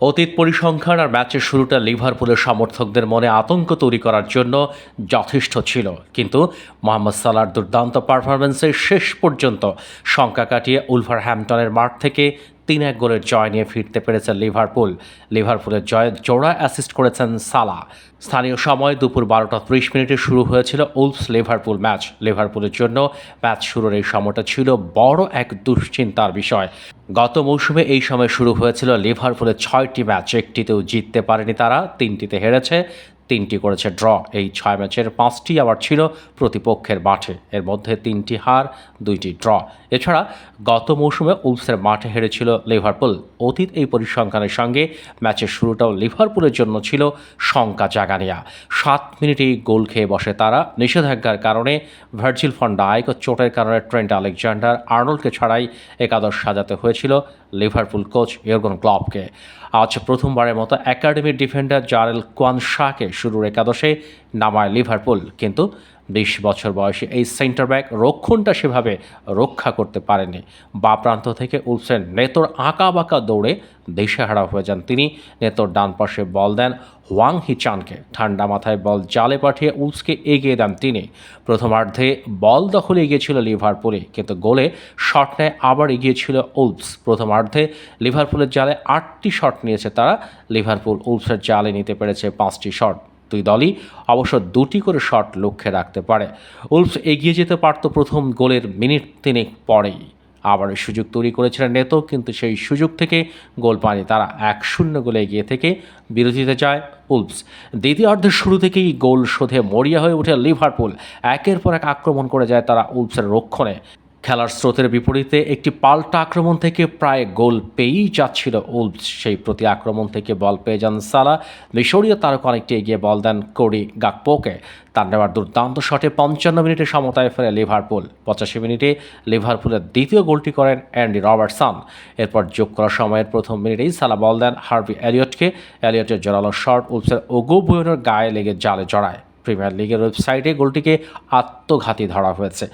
অতীত পরিসংখ্যান আর ম্যাচের শুরুটা লিভারপুলের সমর্থকদের মনে আতঙ্ক তৈরি করার জন্য যথেষ্ট ছিল, কিন্তু মোহাম্মদ সালাহর দুর্দান্ত পারফরম্যান্সের শেষ পর্যন্ত শঙ্কা কাটিয়ে উলভারহ্যাম্পটনের মাঠ থেকে ৩-১ গোলের জয় নিয়ে ফিরতে পেরেছে লিভারপুলের জয়ে জোড়া অ্যাসিস্ট করেছেন সালাহ। স্থানীয় সময় দুপুর ১২টা ৩০ শুরু হয়েছিল উলভস লিভারপুল ম্যাচ। লিভারপুলের জন্য ম্যাচ শুরুর এই সময়টা ছিল বড় এক দুশ্চিন্তার বিষয়। গত মৌসুমে এই সময় শুরু হয়েছিল লিভারপুলের ৬টি ম্যাচ, একটিতেও জিততে পারেনি তারা, ৩টিতে হেরেছে, ৩টি করেছে ড্র। এই ৬ ম্যাচের ৫টি আবার ছিল প্রতিপক্ষের মাঠে, এর মধ্যে ৩টি হার, ২টি ড্র। এছাড়া গত মৌসুমে উলভসের মাঠে হেরেছিল লিভারপুল। অতীত এই পরিসংখ্যানের সঙ্গে ম্যাচের শুরুটাও লিভারপুলের জন্য ছিল শঙ্কা জাগানিয়া। ৭ মিনিটেই গোল খেয়ে বসে তারা। নিষেধাজ্ঞার কারণে ভার্জিল ভ্যান ডাইক ও চোটের কারণে ট্রেন্ট আলেকজান্ডার আর্নল্ডকে ছাড়াই একাদশ সাজাতে হয়েছিল লিভারপুল কোচ ইয়র্গেন ক্লপকে। আজ প্রথমবারের মতো একাডেমির ডিফেন্ডার জারেল কোয়ানশাকে শুরুর একাদশে নামায় লিভারপুল, কিন্তু ২০ বছর বয়সী এই সেন্টার ব্যাক রক্ষণটা সেভাবে রক্ষা করতে পারেননি। বা প্রান্ত থেকে উলফসের নেতোর আঁকাবাঁকা দৌড়ে দিশেহারা হয়ে যান তিনি। নেতোর ডান পাশে বল দেন হোয়াং হিচানকে, ঠান্ডা মাথায় বল জালে পাঠিয়ে উলফসকে এগিয়ে দেন তিনি। প্রথমার্ধে বল দখলে এগিয়েছিল লিভারপুলে, কিন্তু গোলে শট নেয় আবার এগিয়েছিল উলফস। প্রথমার্ধে লিভারপুলের জালে ৮টি শট নিয়েছে তারা, লিভারপুল উলফসের জালে নিতে পেরেছে ৫টি শট। দুই দলই অবশ্য ২টি করে শট লক্ষ্যে রাখতে পারে। উলফস এগিয়ে যেতে পারত প্রথম গোলের মিনিট ৩ পরেই। আবার সুযোগ তৈরি করেছিলেন নেতো, কিন্তু সেই সুযোগ থেকে গোল পায়নি তারা। ১-০ গোলে এগিয়ে থেকে বিরতিতে যায় উলফস। দ্বিতীয়ার্ধের শুরু থেকেই গোল শোধে মরিয়া হয়ে ওঠে লিভারপুল। একের পর এক আক্রমণ করে যায় তারা উলফসের রক্ষণে। খেলার স্রোতের বিপরীতে একটি পাল্টা আক্রমণ থেকে প্রায় গোল পেয়েই যাচ্ছিল উলভস। সেই প্রতি আক্রমণ থেকে বল পেয়ে যান সালাহ। মিশরীয় তারকা অনেকটা এগিয়ে বল দেন কোডি গাকপোকে। তার নেওয়ার দুর্দান্ত শটে ৫৫ মিনিটে সমতায় ফেরে লিভারপুল। ৮৫ মিনিটে লিভারপুলের দ্বিতীয় গোলটি করেন অ্যান্ডি রবার্টসন। এরপর যোগ করা সময়ের প্রথম মিনিটেই সালাহ বল দেন হার্ভি এলিয়টকে। এলিয়টের জোরালো শট উলভসের ওগো বুয়েনোর গায়ে লেগে জালে জড়ায়। প্রিমিয়ার লিগের ওয়েবসাইটে গোলটিকে আত্মঘাতী ধরা হয়েছে।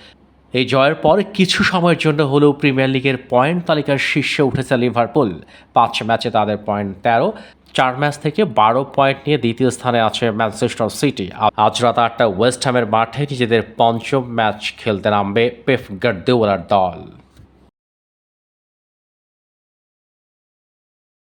এই জয়ের পর কিছু সময়ের জন্য হলেও প্রিমিয়ার লিগের পয়েন্ট তালিকার শীর্ষে উঠেছে লিভারপুল। ৫ ম্যাচে তাদের পয়েন্ট ১৩, ৪ ম্যাচ থেকে ১২ পয়েন্ট নিয়ে দ্বিতীয় স্থানে আছে ম্যানচেস্টার সিটি। আজ রাত ৮টায় ওয়েস্ট হ্যামের মাঠে নিজেদের পঞ্চম ম্যাচ খেলতে নামবে পেপ গার্দিওলার দল।